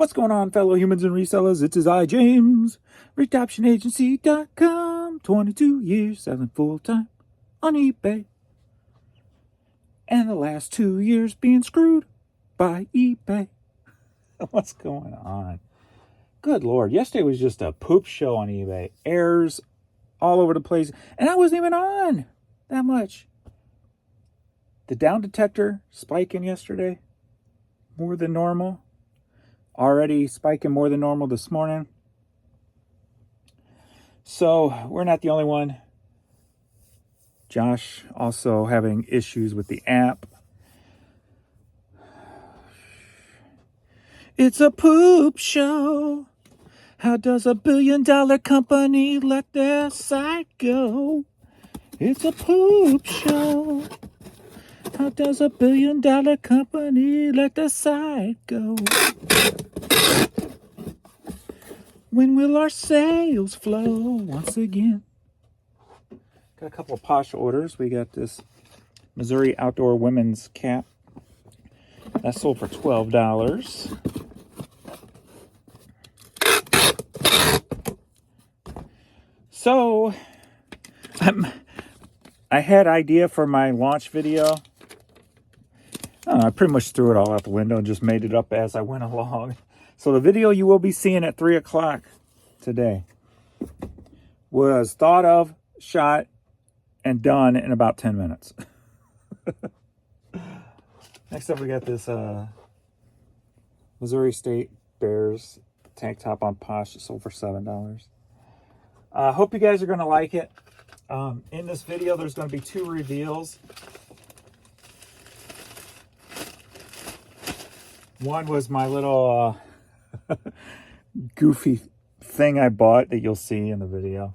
What's going on, fellow humans and resellers? It is I, James, RedOptionAgency.com. 22 years selling full-time on eBay. And the last 2 years being screwed by eBay. What's going on? Good Lord. Yesterday was just a poop show on eBay. Errors all over the place. And I wasn't even on that much. The down detector spiking yesterday. More than normal. Already spiking more than normal this morning. So we're not the only one. Josh also having issues with the app. It's a poop show. How does a billion-dollar company let their site go? It's a poop show. How does a billion-dollar company let their site go? When will our sales flow once again? Got a couple of posh orders. We got this Missouri Outdoor Women's cap. That sold for $12. So, I had idea for my launch video. I pretty much threw it all out the window and just made it up as I went along. So the video you will be seeing at 3 o'clock today was thought of, shot, and done in about 10 minutes. Next up, we got this Missouri State Bears tank top on Posh. It sold for $7. Hope you guys are going to like it. In this video, there's going to be 2 reveals. One was my little goofy thing I bought that you'll see in the video.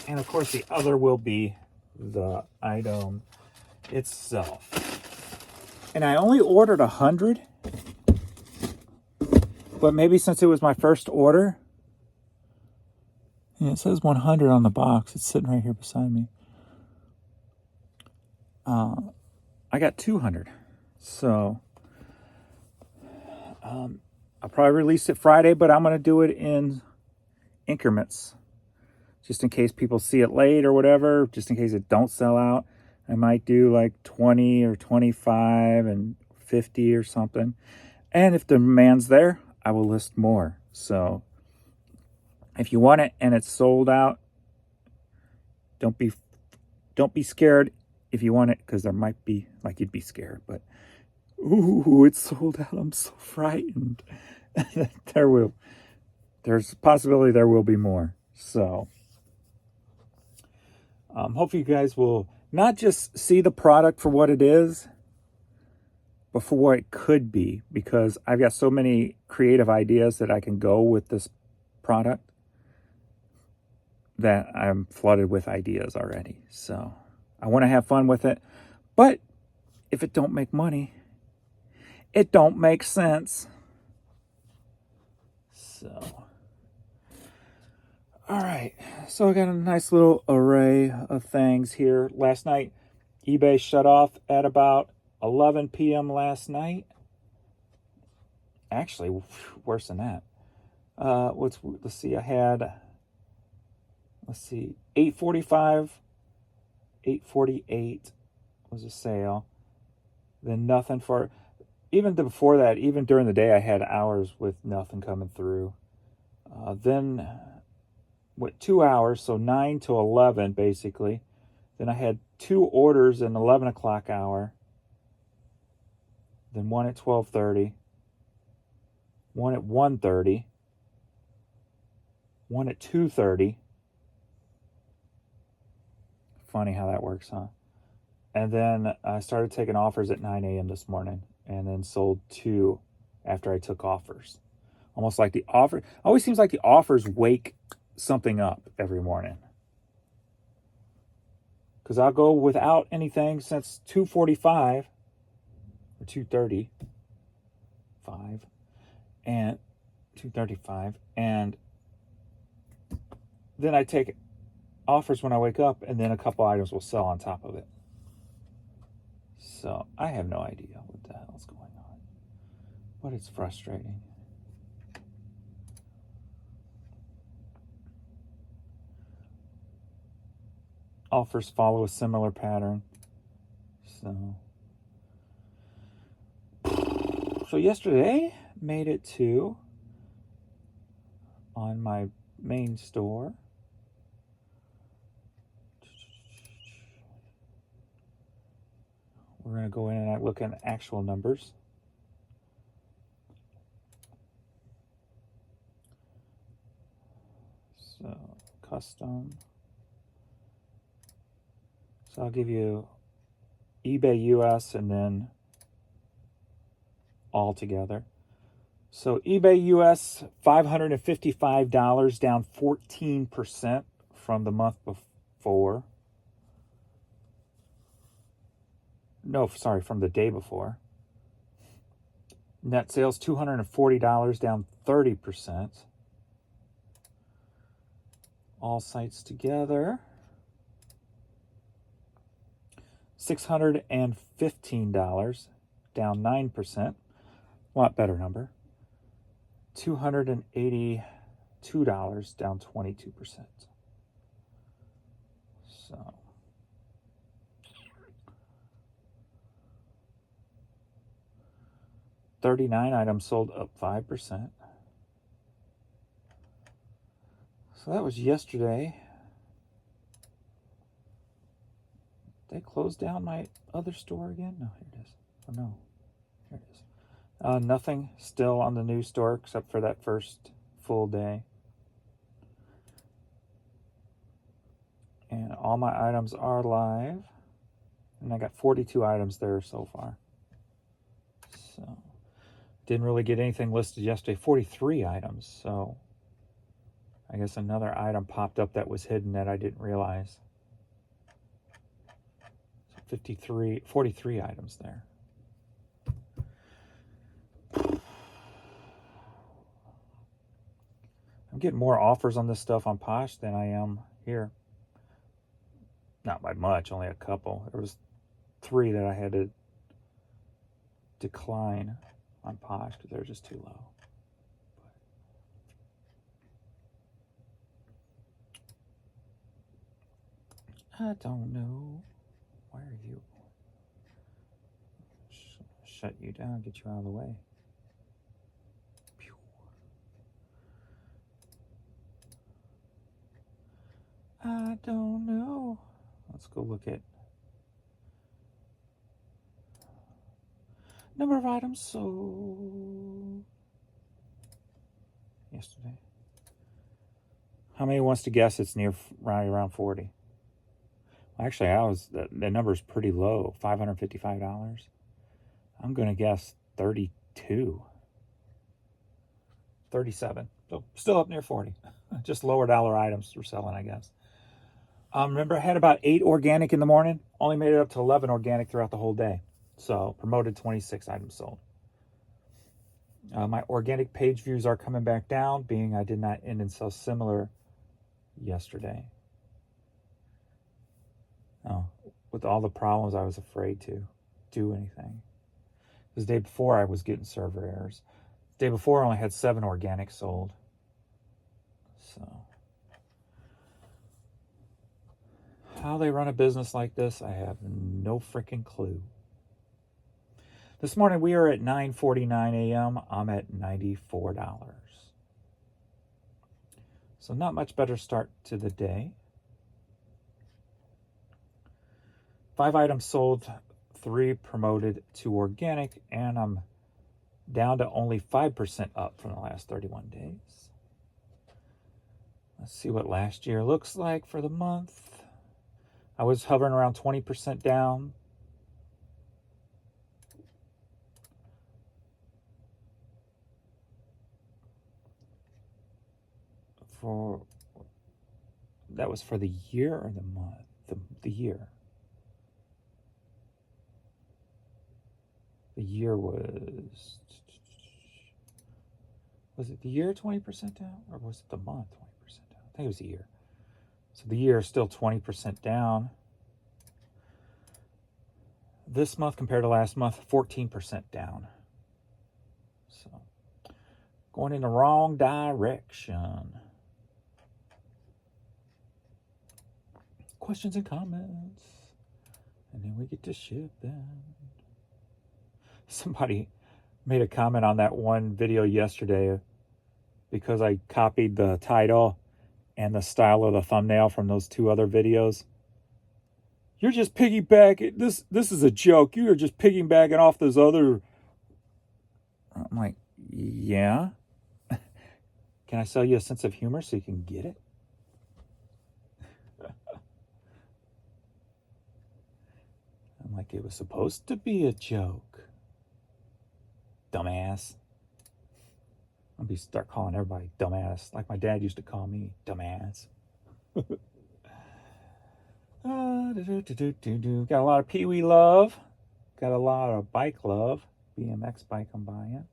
And of course, the other will be the item itself. And I only ordered 100. But maybe since it was my first order, yeah, it says 100 on the box. It's sitting right here beside me. I got 200. So I'll probably release it Friday, but I'm going to do it in increments. Just in case people see it late or whatever, just in case it don't sell out. I might do like 20 or 25 and 50 or something. And if the demand's there, I will list more. So if you want it and it's sold out, don't be scared if you want it, because there might be, like, you'd be scared, but ooh, it's sold out. I'm so frightened. There's a possibility there will be more. So hopefully you guys will not just see the product for what it is, but for what it could be, because I've got so many creative ideas that I can go with this product that I'm flooded with ideas already. So I want to have fun with it, but if it don't make money, it don't make sense. So, all right. So I got a nice little array of things here. Last night, eBay shut off at about 11 p.m. last night. Actually, worse than that. Let's see. I had, 8:45, 8:48 was a sale. Then nothing for, even before that, even during the day, I had hours with nothing coming through. Then, 2 hours, so 9 to 11, basically. Then I had 2 orders in 11 o'clock hour. Then one at 12:30. One at 1:30. One at 2:30. Funny how that works, huh? And then I started taking offers at 9 a.m. this morning, and then sold 2 after I took offers. Almost like the offer, always seems like the offers wake something up every morning. Because I'll go without anything since 2:45 or 2:35 and 2:35, and then I take offers when I wake up, and then a couple items will sell on top of it. So I have no idea what the hell's going on, but it's frustrating. Offers follow a similar pattern. So yesterday made it to on my main store. We're going to go in and look at actual numbers. So custom. So I'll give you eBay US and then all together. So eBay US, $555, down 14% from the month before. No, sorry, from the day before. Net sales, $240, down 30%. All sites together, $615, down 9%. A lot better number. $282, down 22%. So 39 items sold, up 5%. So that was yesterday. They closed down my other store again? No, here it is. Oh no, here it is. Nothing still on the new store except for that first full day. And all my items are live. And I got 42 items there so far. So didn't really get anything listed yesterday. 43 items. So I guess another item popped up that was hidden that I didn't realize. So 43 items there. I'm getting more offers on this stuff on Posh than I am here. Not by much, only a couple. There was 3 that I had to decline on Posh because they're just too low. I don't know. Why are you? Shut you down, get you out of the way. I don't know. Let's go look at number of items sold yesterday. How many wants to guess it's near right around 40? Actually, the number's pretty low, $555. I'm going to guess 32. 37. So still up near 40. Just lower dollar items we're selling, I guess. Remember, I had about 8 organic in the morning. Only made it up to 11 organic throughout the whole day. So promoted 26 items sold. My organic page views are coming back down, being I did not end and sell similar yesterday. With all the problems, I was afraid to do anything. Because the day before, I was getting server errors. The day before, I only had 7 organic sold. So how they run a business like this, I have no freaking clue. This morning, we are at 9:49 a.m. I'm at $94. So not much better start to the day. 5 items sold, 3 promoted, 2 organic, and I'm down to only 5% up from the last 31 days. Let's see what last year looks like for the month. I was hovering around 20% down. That was for the year or the month? The year. The year was it the year 20% down, or was it the month 20% down? I think it was the year. So the year is still 20% down. This month compared to last month, 14% down. So, going in the wrong direction. Questions and comments. And then we get to ship them. Somebody made a comment on that one video yesterday because I copied the title and the style of the thumbnail from those two other videos. You're just piggybacking. This is a joke. You are just piggybacking off those other. I'm like, yeah. Can I sell you a sense of humor so you can get it? I'm like, it was supposed to be a joke. Dumbass. I'll start calling everybody dumbass, like my dad used to call me, dumbass. Got a lot of Peewee love. Got a lot of bike love. BMX bike I'm buying.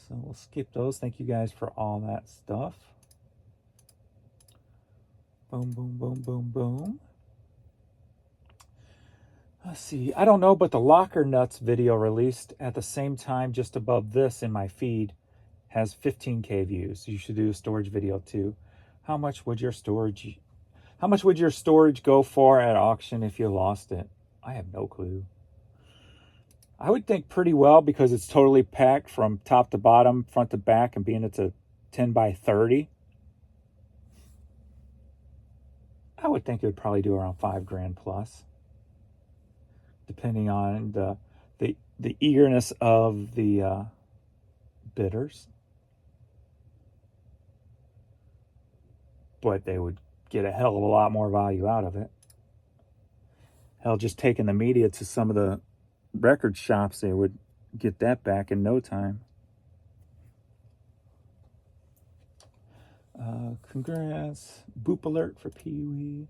So we'll skip those. Thank you guys for all that stuff. Boom, boom, boom, boom, boom. Let's see. I don't know, but the locker nuts video released at the same time just above this in my feed has 15K views. You should do a storage video too. How much would your storage go for at auction if you lost it? I have no clue. I would think pretty well because it's totally packed from top to bottom, front to back, and being it's a 10 by 30. I would think it would probably do around $5,000 plus, depending on the eagerness of the bidders. But they would get a hell of a lot more value out of it. Hell, just taking the media to some of the record shops, they would get that back in no time. Congrats. Boop alert for Peewee.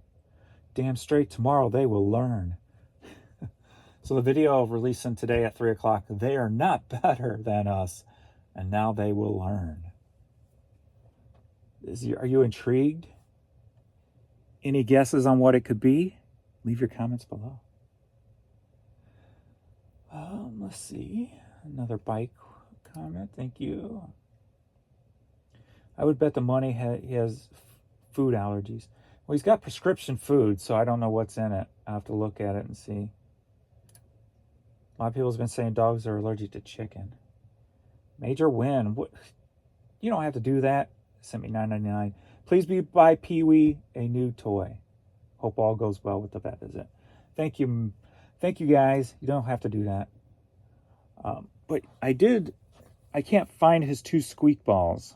Damn straight, tomorrow they will learn. So the video releasing today at 3 o'clock, they are not better than us, and now they will learn. Are you intrigued? Any guesses on what it could be? Leave your comments below. Let's see. Another bike comment. Thank you. I would bet the money he has food allergies. Well, he's got prescription food, so I don't know what's in it. I'll have to look at it and see. A lot of people have been saying dogs are allergic to chicken. Major win. What? You don't have to do that. Sent me $9.99. Please buy Peewee a new toy. Hope all goes well with the vet visit. Thank you guys. You don't have to do that. But I can't find his 2 squeak balls.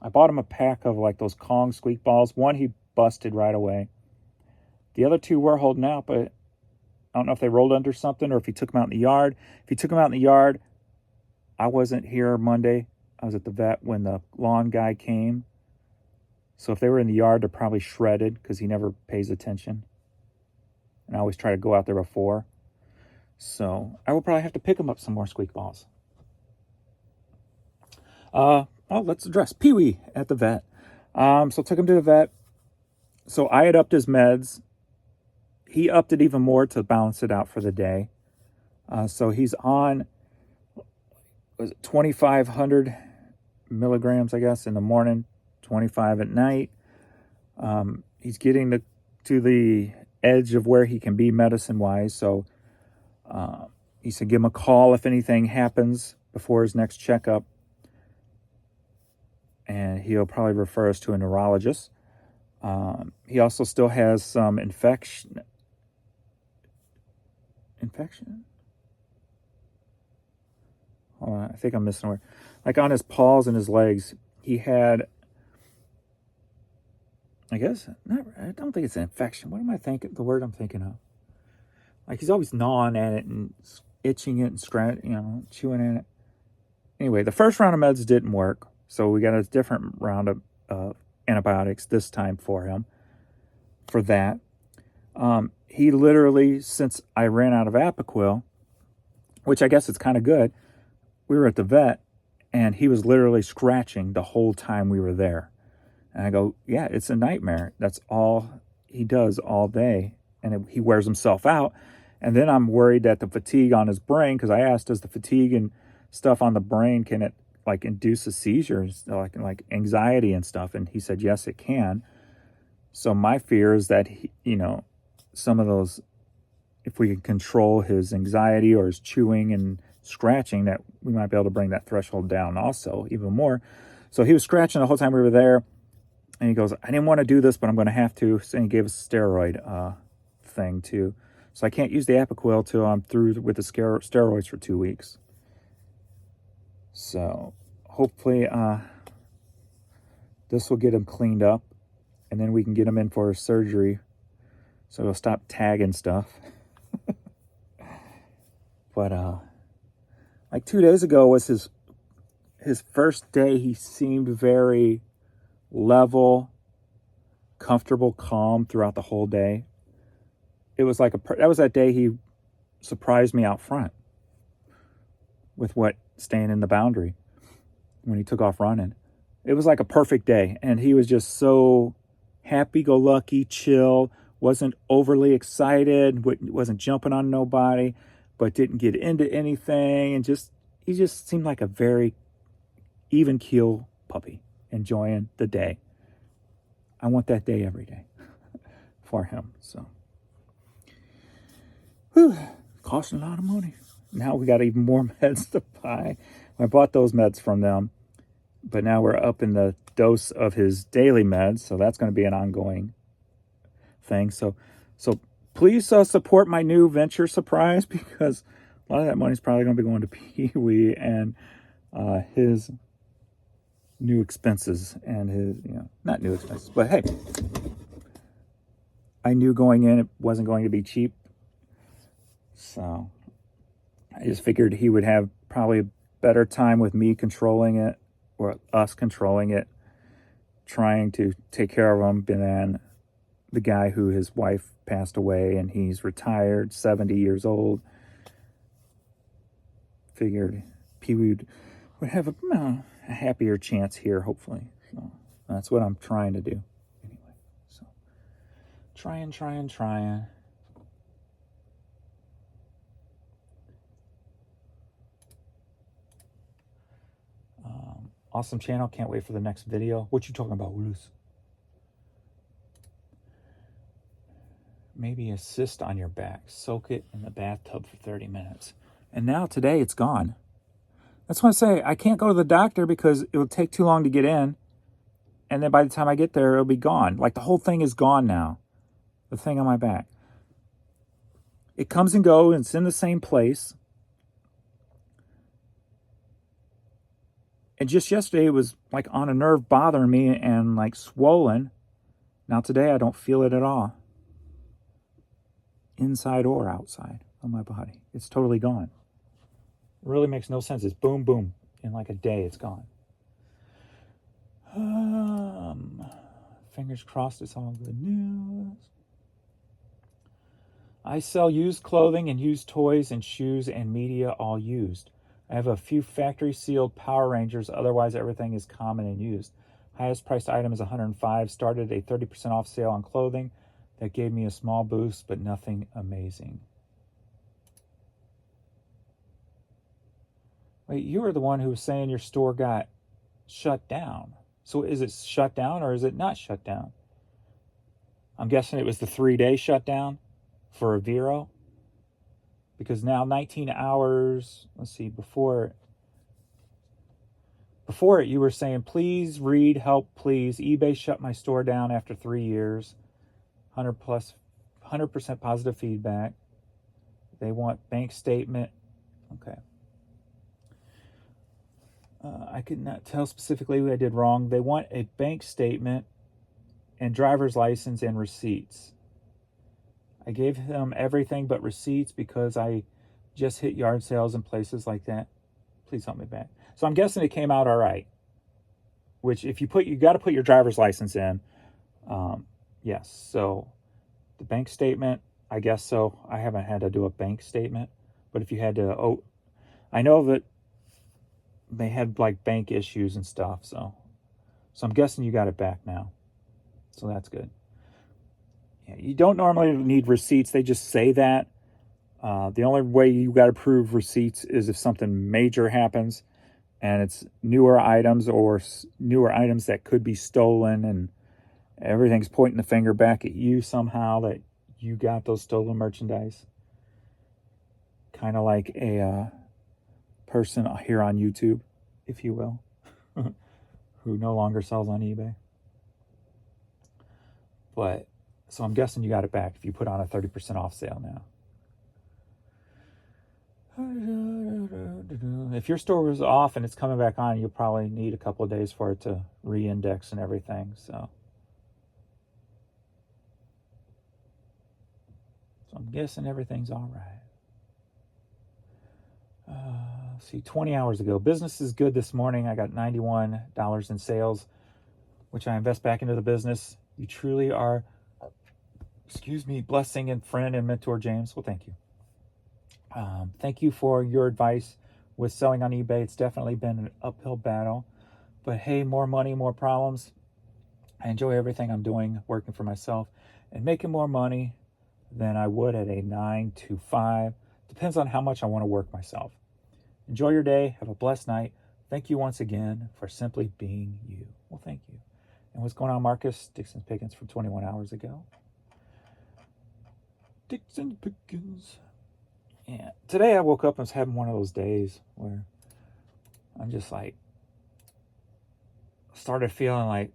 I bought him a pack of like those Kong squeak balls. One he busted right away. The other 2 were holding out, but I don't know if they rolled under something or if he took them out in the yard. If he took them out in the yard, I wasn't here Monday. I was at the vet when the lawn guy came. So if they were in the yard, they're probably shredded because he never pays attention. And I always try to go out there before. So I will probably have to pick him up some more squeak balls. Let's address Peewee at the vet. So took him to the vet. So I had upped his meds. He upped it even more to balance it out for the day. So he's on 2,500 milligrams, I guess, in the morning, 25 at night. He's getting to the edge of where he can be medicine-wise. So he said give him a call if anything happens before his next checkup. And he'll probably refer us to a neurologist. He also still has some infection? Hold on, I think I'm missing a word. Like on his paws and his legs, he had, I don't think it's an infection. What am I thinking? The word I'm thinking of. Like he's always gnawing at it and itching it and scratching, chewing at it. Anyway, the first round of meds didn't work. So we got a different round of antibiotics this time for him for that. He literally, since I ran out of Apoquil, which I guess it's kind of good, we were at the vet and he was literally scratching the whole time we were there. And I go, yeah, it's a nightmare. That's all he does all day and he wears himself out. And then I'm worried that the fatigue on his brain, because I asked, does the fatigue and stuff on the brain, can it like induce a seizure, like anxiety and stuff? And he said, yes, it can. So my fear is that, some of those, if we can control his anxiety or his chewing and scratching, that we might be able to bring that threshold down also even more. So he was scratching the whole time we were there. And he goes, I didn't want to do this, but I'm going to have to. And he gave us a steroid thing too. So I can't use the Apoquel till I'm through with the steroids for 2 weeks. So hopefully this will get him cleaned up. And then we can get him in for surgery. So he'll stop tagging stuff. But like 2 days ago was his first day. He seemed very level, comfortable, calm throughout the whole day. It was like that was that day he surprised me out front with staying in the boundary when he took off running. It was like a perfect day, and he was just so happy-go-lucky, chill, wasn't overly excited, wasn't jumping on nobody, but didn't get into anything, and he just seemed like a very even keel puppy, enjoying the day. I want that day every day for him. So, costing a lot of money. Now we got even more meds to buy. I bought those meds from them, but now we're up in the dose of his daily meds, so that's going to be an ongoing thing. So please support my new venture surprise, because a lot of that money is probably going to be going to Peewee and his new expenses and his, not new expenses, but hey, I knew going in it wasn't going to be cheap. So I just figured he would have probably a better time with me controlling it, or us controlling it, trying to take care of him, than the guy who his wife passed away and he's retired, 70 years old. Figured Peewee would have a happier chance here, hopefully. So that's what I'm trying to do. Anyway, so trying. Awesome channel. Can't wait for the next video. What you talking about, Willis? Maybe a cyst on your back. Soak it in the bathtub for 30 minutes. And now today it's gone. That's why I say I can't go to the doctor, because it will take too long to get in. And then by the time I get there, it'll be gone. Like the whole thing is gone now. The thing on my back. It comes and goes, and it's in the same place. And just yesterday, it was like on a nerve bothering me and like swollen. Now today, I don't feel it at all. Inside or outside on my body. It's totally gone. It really makes no sense. It's boom, boom. In like a day, it's gone. Fingers crossed it's all good news. I sell used clothing and used toys and shoes and media, all used. I have a few factory sealed Power Rangers. Otherwise, everything is common and used. Highest priced item is $105. Started a 30% off sale on clothing. That gave me a small boost, but nothing amazing. Wait, you were the one who was saying your store got shut down. So is it shut down or is it not shut down? I'm guessing it was the 3-day shutdown for a Vero. Because now 19 hours, let's see, before it you were saying, please read, help, please. eBay shut my store down after 3 years. 100% positive feedback. They want bank statement. Okay. I could not tell specifically what I did wrong. They want a bank statement and driver's license and receipts. I gave him everything but receipts because I just hit yard sales and places like that. Please help me back. So I'm guessing it came out all right. Which if you got to put your driver's license in. Yes. So the bank statement, I guess so. I haven't had to do a bank statement, but if you had to, I know that they had like bank issues and stuff. So I'm guessing you got it back now. So that's good. Yeah, you don't normally need receipts. They just say that. The only way you got to prove receipts is if something major happens and it's newer items or newer items that could be stolen, and everything's pointing the finger back at you somehow that you got those stolen merchandise. Kind of like a person here on YouTube, if you will, who no longer sells on eBay. But, so I'm guessing you got it back if you put on a 30% off sale now. If your store was off and it's coming back on, you'll probably need a couple of days for it to re-index and everything. So I'm guessing everything's all right. See, 20 hours ago, business is good this morning. I got $91 in sales, which I invest back into the business. You truly are, blessing and friend and mentor, James. Well, thank you. Thank you for your advice with selling on eBay. It's definitely been an uphill battle, but hey, more money, more problems. I enjoy everything I'm doing, working for myself and making more money than I would at a 9 to 5. Depends on how much I want to work myself. Enjoy your day. Have a blessed night. Thank you once again for simply being you. Well, thank you. And what's going on, Marcus? Dixon Pickens from 21 hours ago. Dixon Pickens. Yeah. Today I woke up and was having one of those days where I'm just like, started feeling like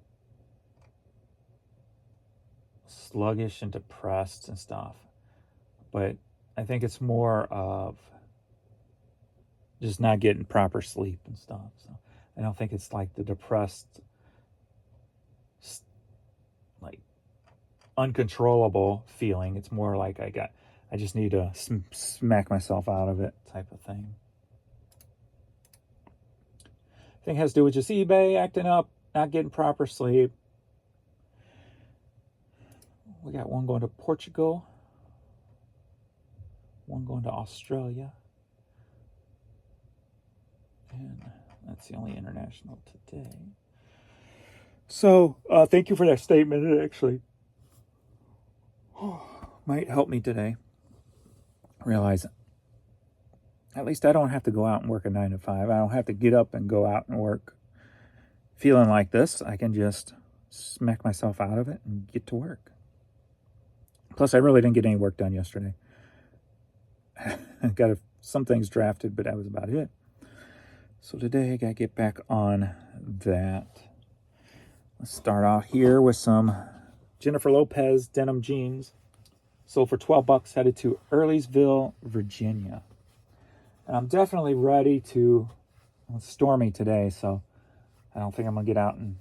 sluggish and depressed and stuff. But I think it's more of just not getting proper sleep and stuff. So I don't think it's like the depressed, like uncontrollable feeling. It's more like I just need to smack myself out of it type of thing. I think it has to do with just eBay acting up, not getting proper sleep. We got one going to Portugal, one going to Australia. And that's the only international today. So thank you for that statement. It actually might help me today. Realize at least I don't have to go out and work a 9 to 5. I don't have to get up and go out and work feeling like this. I can just smack myself out of it and get to work. Plus, I really didn't get any work done yesterday. I got some things drafted, but that was about it. So today I got to get back on that. Let's start off here with some Jennifer Lopez denim jeans. Sold for $12, headed to Earlysville, Virginia. And I'm definitely ready to, it's stormy today, so I don't think I'm going to get out and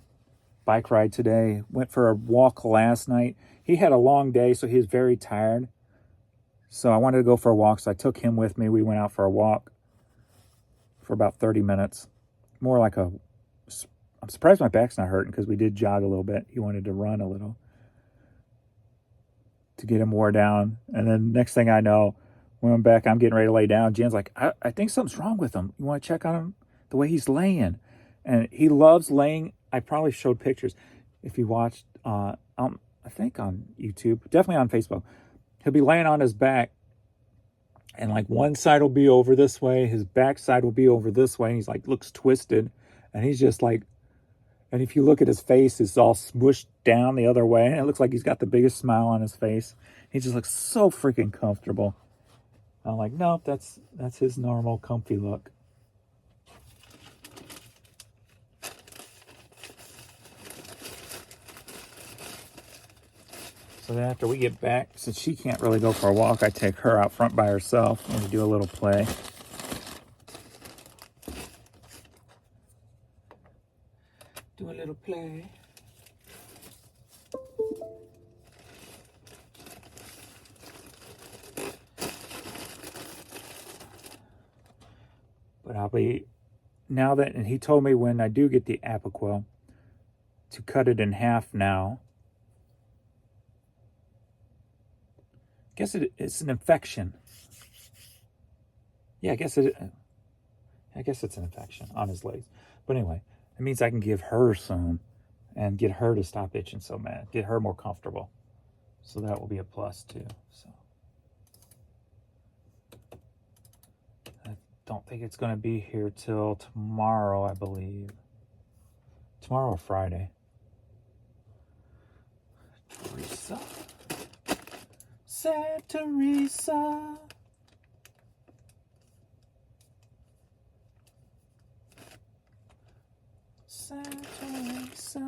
bike ride today. Went for a walk last night. He had a long day, so he was very tired. So I wanted to go for a walk, so I took him with me. We went out for a walk for about 30 minutes. More like I'm surprised my back's not hurting because we did jog a little bit. He wanted to run a little to get him wore down. And then next thing I know, when I'm back, I'm getting ready to lay down. Jen's like, I think something's wrong with him. You want to check on him? The way he's laying. And he loves laying. I probably showed pictures. If you watched, I think on YouTube, definitely on Facebook, he'll be laying on his back. And like one side will be over this way. His back side will be over this way. And he's like, looks twisted. And he's just like, and if you look at his face, it's all smushed down the other way. And it looks like he's got the biggest smile on his face. He just looks so freaking comfortable. I'm like, nope, that's his normal comfy look. So then after we get back, since she can't really go for a walk, I take her out front by herself and we do a little play. Do a little play. But I'll be, now that, and he told me when I do get the Apoquel to cut it in half now. I guess it's an infection. Yeah, I guess it's an infection on his legs. But anyway, it means I can give her some and get her to stop itching so bad. Get her more comfortable. So that will be a plus too. So I don't think it's going to be here till tomorrow, I believe. Tomorrow or Friday. Teresa. Sad Teresa. Sad Teresa.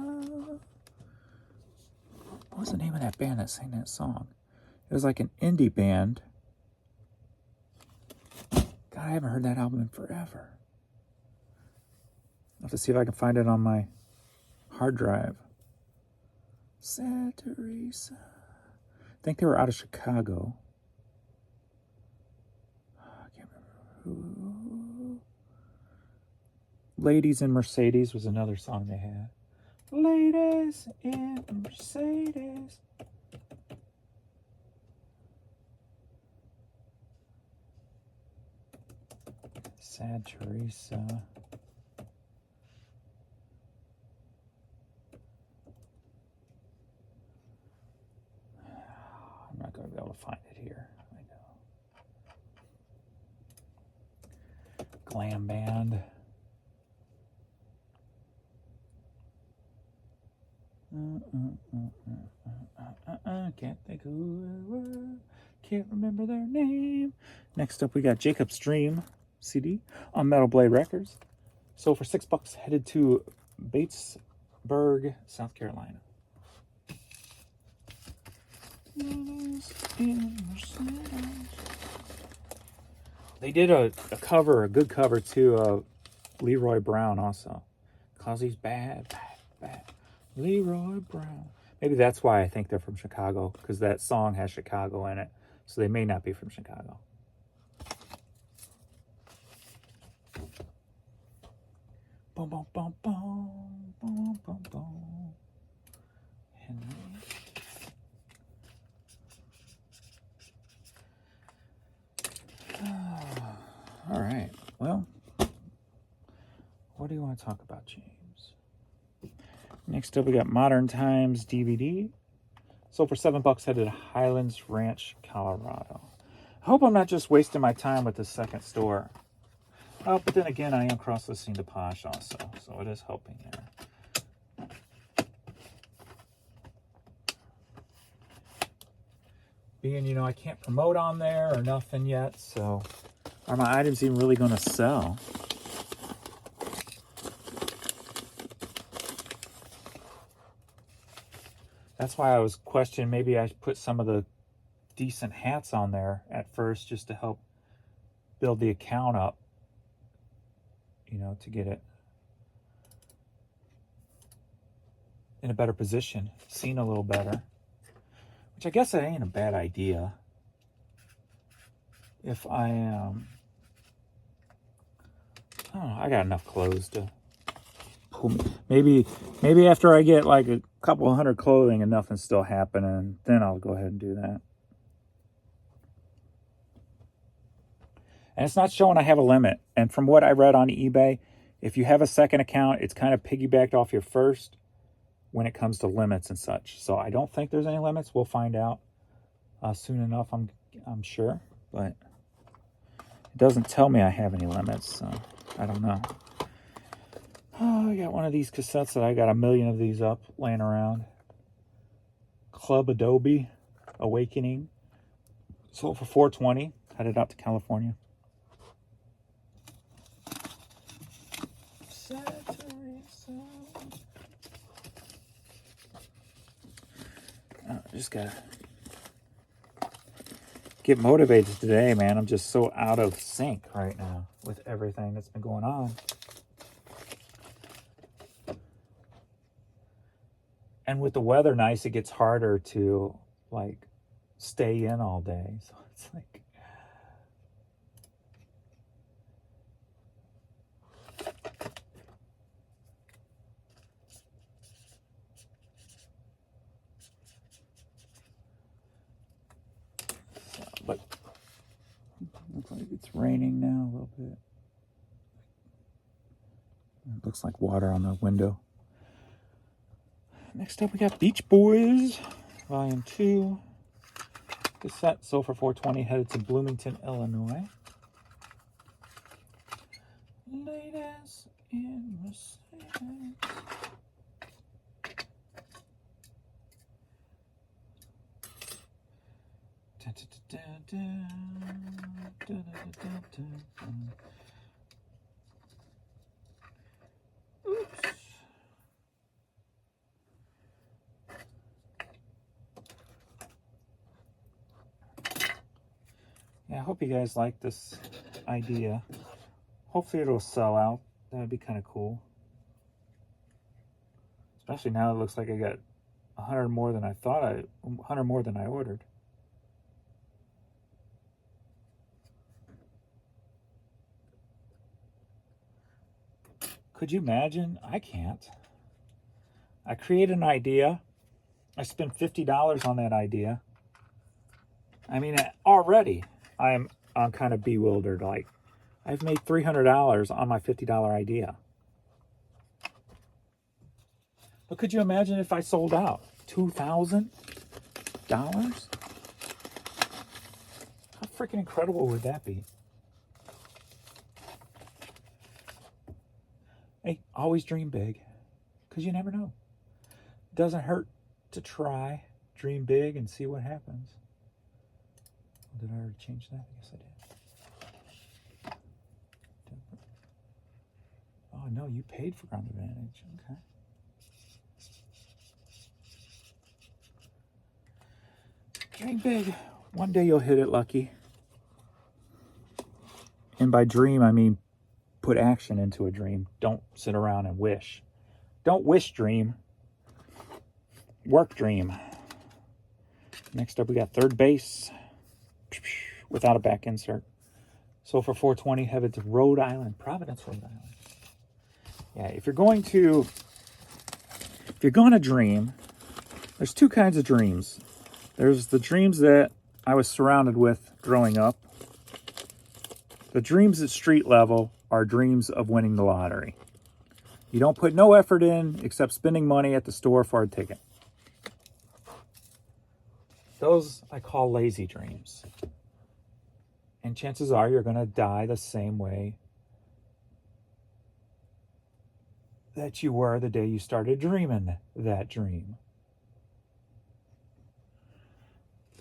What was the name of that band that sang that song? It was like an indie band. God, I haven't heard that album in forever. I'll have to see if I can find it on my hard drive. Sad Teresa. I think they were out of Chicago. I can't remember who. Ladies in Mercedes was another song they had. Ladies in Mercedes. Sad Teresa. I'm not going to be able to find it here. I know. Glam band. Can't think who it was. Can't remember their name. Next up, we got Jacob's Dream CD on Metal Blade Records. So for $6, headed to Batesburg, South Carolina. They did a cover, a good cover too, of Leroy Brown also. Cause he's bad. Leroy Brown. Maybe that's why I think they're from Chicago, because that song has Chicago in it. So they may not be from Chicago. Boom, boom, boom, boom, boom, boom, boom. Henry. All right. Well, what do you want to talk about, James? Next up, we got Modern Times DVD. So for $7, headed to Highlands Ranch, Colorado. I hope I'm not just wasting my time with the second store. Oh, but then again, I am cross-listening to Posh also, so it is helping there. Being, I can't promote on there or nothing yet, so are my items even really going to sell? That's why I was questioning maybe I should put some of the decent hats on there at first just to help build the account up, to get it in a better position, seen a little better, which I guess that ain't a bad idea. If I am, I don't know, I got enough clothes to pull me. Maybe after I get like a couple of hundred clothing and nothing's still happening, then I'll go ahead and do that. And it's not showing I have a limit. And from what I read on eBay, if you have a second account, it's kind of piggybacked off your first when it comes to limits and such. So I don't think there's any limits. We'll find out soon enough, I'm sure. But it doesn't tell me I have any limits, so I don't know. Oh, I got one of these cassettes that I got a million of these up laying around. Club Adobe Awakening. Sold for $4.20. Headed out to California. Just gotta get motivated today, man. I'm just so out of sync right now with everything that's been going on. And with the weather nice, it gets harder to like stay in all day. So it's like, but looks like it's raining now a little bit. It looks like water on the window. Next up, we got Beach Boys, Volume 2. is set. Sold for $420, headed to Bloomington, Illinois. Ladies in Mercedes. Oops. Yeah, I hope you guys like this idea. Hopefully it'll sell out. That would be kind of cool. Especially now it looks like I got 100 more than I thought 100 more than I ordered. Could you imagine? I can't. I create an idea. I spent $50 on that idea. I mean, already I'm kind of bewildered. Like, I've made $300 on my $50 idea. But could you imagine if I sold out? $2,000? How freaking incredible would that be? Hey, always dream big, because you never know. It doesn't hurt to try, dream big, and see what happens. Did I already change that? I guess I did. Oh, no, you paid for ground advantage. Okay. Dream big. One day you'll hit it, Lucky. And by dream, I mean put action into a dream. Don't sit around and wish. Don't wish dream. Work dream. Next up, we got third base without a back insert. Sold for $420, headed to Rhode Island, Providence, Rhode Island. Yeah, if you're going to dream, there's two kinds of dreams. There's the dreams that I was surrounded with growing up. The dreams at street level are dreams of winning the lottery. You don't put no effort in except spending money at the store for a ticket. Those I call lazy dreams. And chances are you're going to die the same way that you were the day you started dreaming that dream.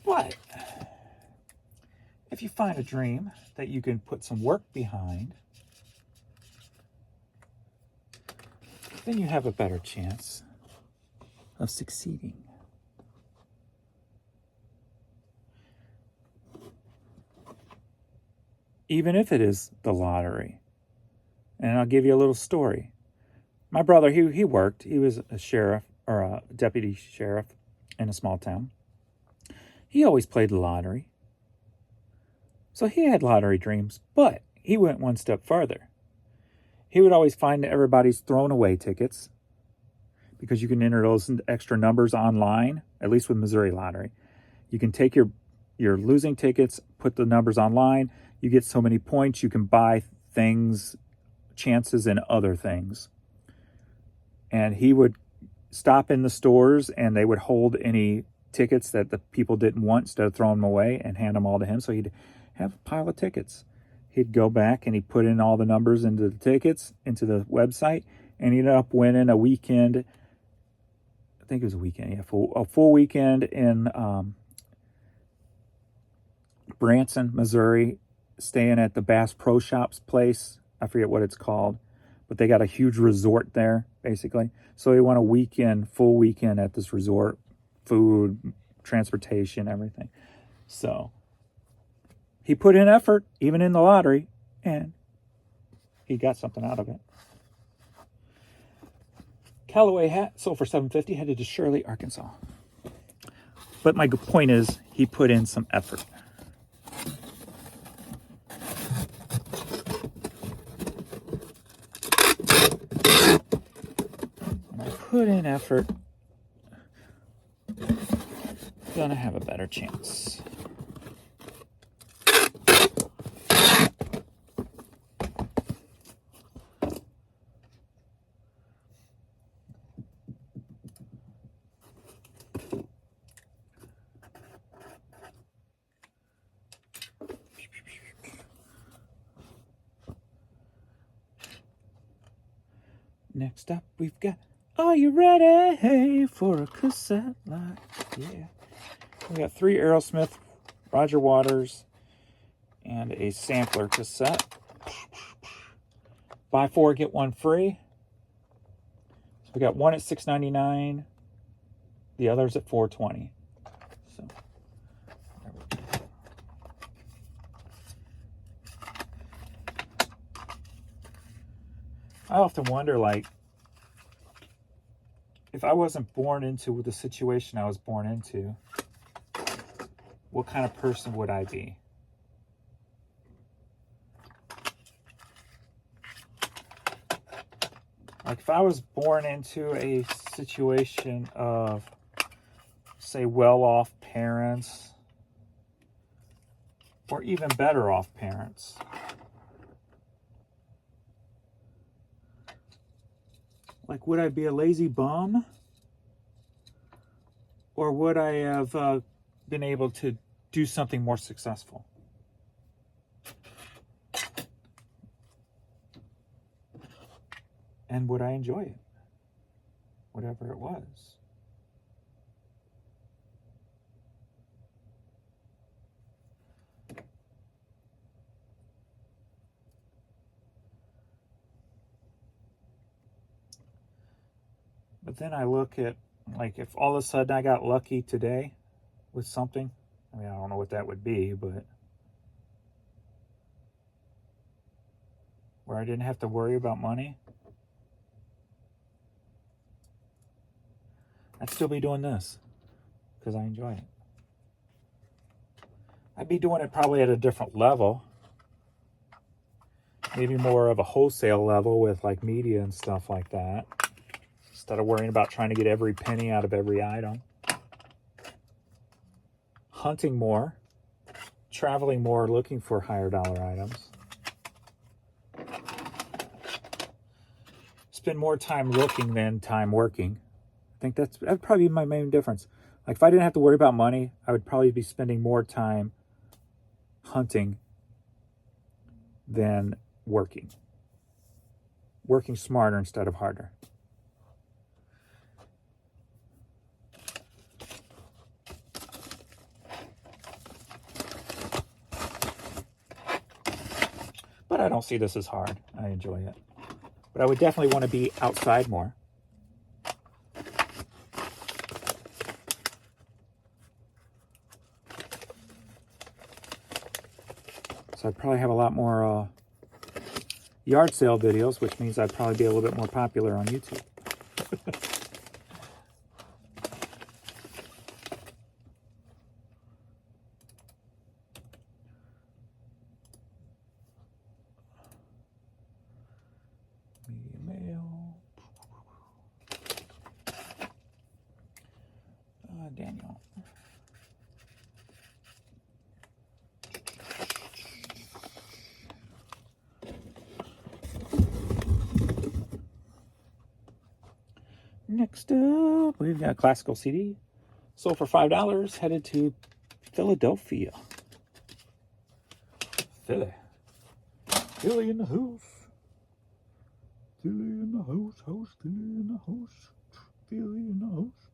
But if you find a dream that you can put some work behind, then you have a better chance of succeeding. Even if it is the lottery. And I'll give you a little story. My brother, he worked. He was a sheriff or a deputy sheriff in a small town. He always played the lottery. So he had lottery dreams, but he went one step further. He would always find everybody's thrown away tickets, because you can enter those extra numbers online, at least with Missouri Lottery. You can take your losing tickets, put the numbers online. You get so many points, you can buy things, chances, and other things. And he would stop in the stores, and they would hold any tickets that the people didn't want instead of throwing them away and hand them all to him. So he'd have a pile of tickets. He'd go back and he'd put in all the numbers into the tickets, into the website, and he ended up winning a weekend. I think it was a weekend, yeah, a full weekend in Branson, Missouri, staying at the Bass Pro Shops place. I forget what it's called, but they got a huge resort there, basically. So he won a weekend, full weekend at this resort, food, transportation, everything. So he put in effort, even in the lottery, and he got something out of it. Callaway hat sold for $750, headed to Shirley, Arkansas. But my point is, he put in some effort. When I put in effort, gonna have a better chance. Next up, we've got, are you ready for a cassette lot? Yeah. We got 3 Aerosmith, Roger Waters, and a sampler cassette. Buy 4, get 1 free. So we got one at $6.99, the others at $4.20. So there we go. I often wonder, like, if I wasn't born into the situation I was born into, what kind of person would I be? Like, if I was born into a situation of, say, well-off parents, or even better off parents, like, would I be a lazy bum? Or would I have been able to do something more successful? And would I enjoy it? Whatever it was. But then I look at, like, if all of a sudden I got lucky today with something, I mean, I don't know what that would be, but where I didn't have to worry about money, I'd still be doing this because I enjoy it. I'd be doing it probably at a different level, maybe more of a wholesale level with like media and stuff like that, instead of worrying about trying to get every penny out of every item. Hunting more, traveling more, looking for higher dollar items. Spend more time looking than time working. I think that'd probably be my main difference. Like, if I didn't have to worry about money, I would probably be spending more time hunting than working. Working smarter instead of harder. But I don't see this as hard. I enjoy it. But I would definitely want to be outside more. So I'd probably have a lot more yard sale videos, which means I'd probably be a little bit more popular on YouTube. Daniel. Next up, we've got a classical CD. Sold for $5, headed to Philadelphia. Philly. Philly in the house. Philly in the house, Philly in the house. Philly in the house.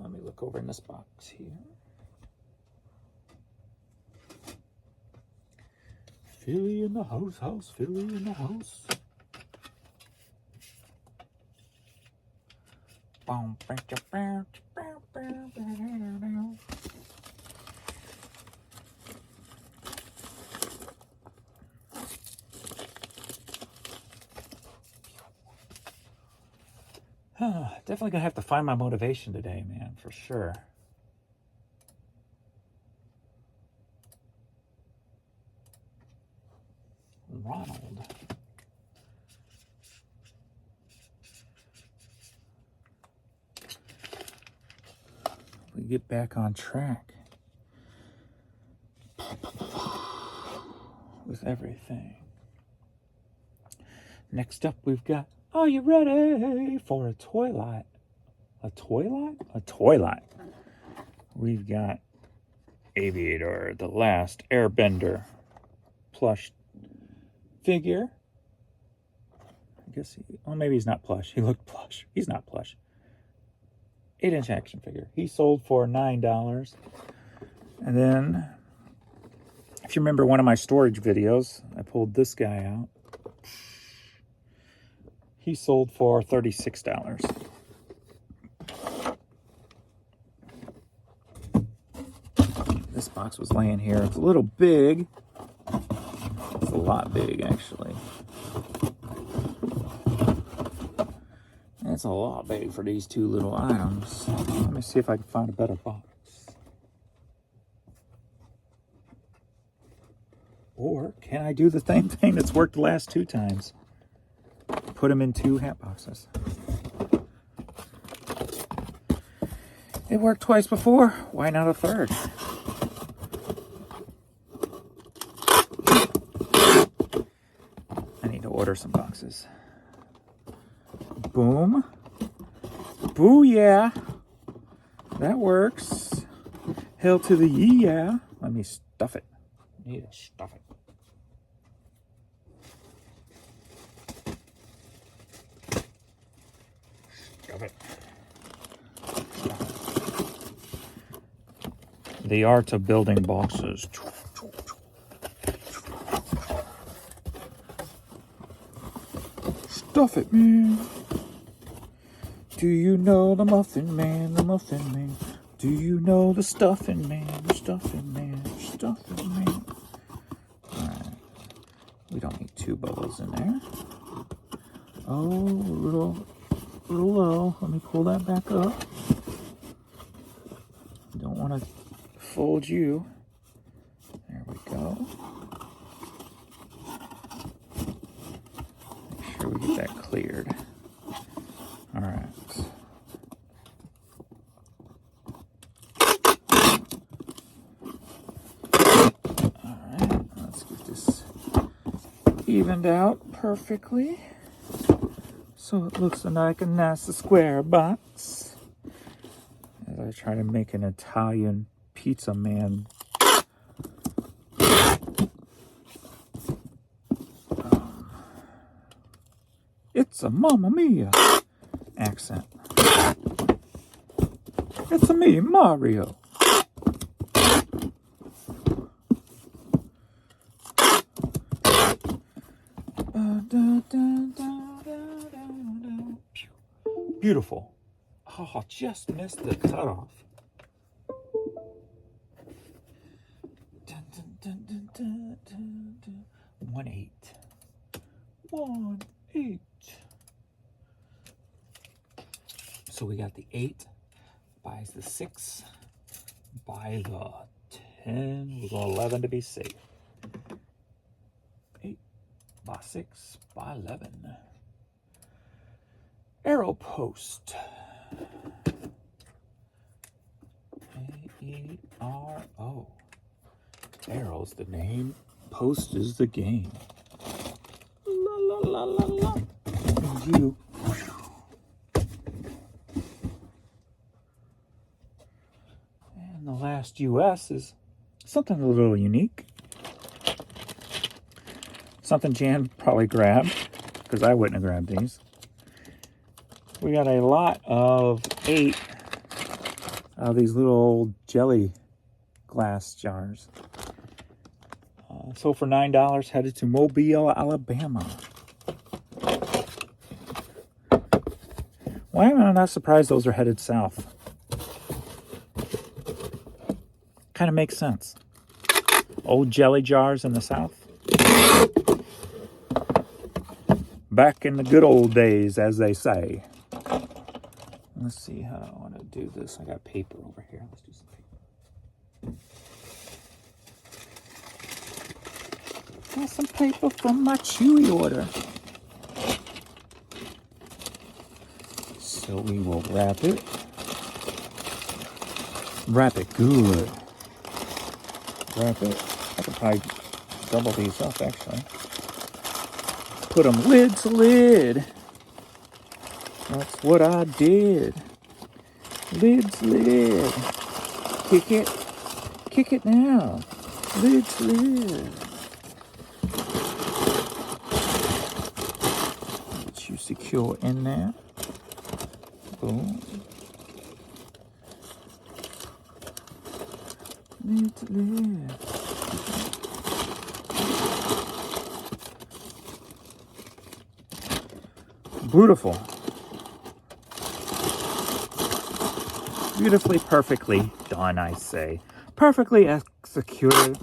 Let me look over in this box here. Philly in the house, Philly in the house. Definitely gonna have to find my motivation today, man, for sure. Ronald. We get back on track with everything. Next up, we've got, are you ready for a toy lot? A toy lot? A toy lot. We've got Aviator, the last Airbender plush figure. I guess well, maybe he's not plush. He looked plush. He's not plush. 8-inch action figure. He sold for $9. And then, if you remember one of my storage videos, I pulled this guy out. He sold for $36. This box was laying here. It's a little big. It's a lot big, actually. It's a lot big for these two little items. Let me see if I can find a better box. Or can I do the same thing that's worked the last 2 times? Put them in 2 hat boxes. It worked twice before. Why not a third? I need to order some boxes. Boom. Booyah. That works. Hell to the yeah. Let me stuff it. I need to stuff it. Stuff it. The art of building boxes. Stuff it, man. Do you know the Muffin Man, the Muffin Man? Do you know the Stuffing Man, the Stuffing Man, the Stuffing Man? Alright. We don't need 2 bubbles in there. Oh, a little low. Let me pull that back up. Don't want to fold you. There we go. Make sure we get that cleared. All right. All right, let's get this evened out perfectly so it looks like a nice square box. As I try to make an Italian pizza man. It's a Mamma Mia accent. It's a me, Mario. Beautiful. Oh, just missed the cutoff. 1-8. 1-8. So we got the 8, buys the 6, buy the 10, we'll go 11 to be safe. 8, buy 6, buy 11. Arrow post. A-E-R-O. Arrow's the name, post is the game. La la la la la. And you. And the last US is something a little unique. Something Jan probably grabbed, because I wouldn't have grabbed these. We got a lot of 8 of these little old jelly glass jars. So for $9, headed to Mobile, Alabama. Why am I not surprised those are headed south? Kind of makes sense. Old jelly jars in the south. Back in the good old days, as they say. Let's see how I want to do this. I got paper over here. Let's do some paper. Got some paper from my Peewee order. So we will wrap it. Wrap it good. Wrap it. I could probably double these up, actually. Put them lid to lid. That's what I did. Lid to lid. Kick it. Kick it now. Lid to lid. secure in there. Boom. Beautiful. Beautifully, perfectly done, I say. Perfectly executed.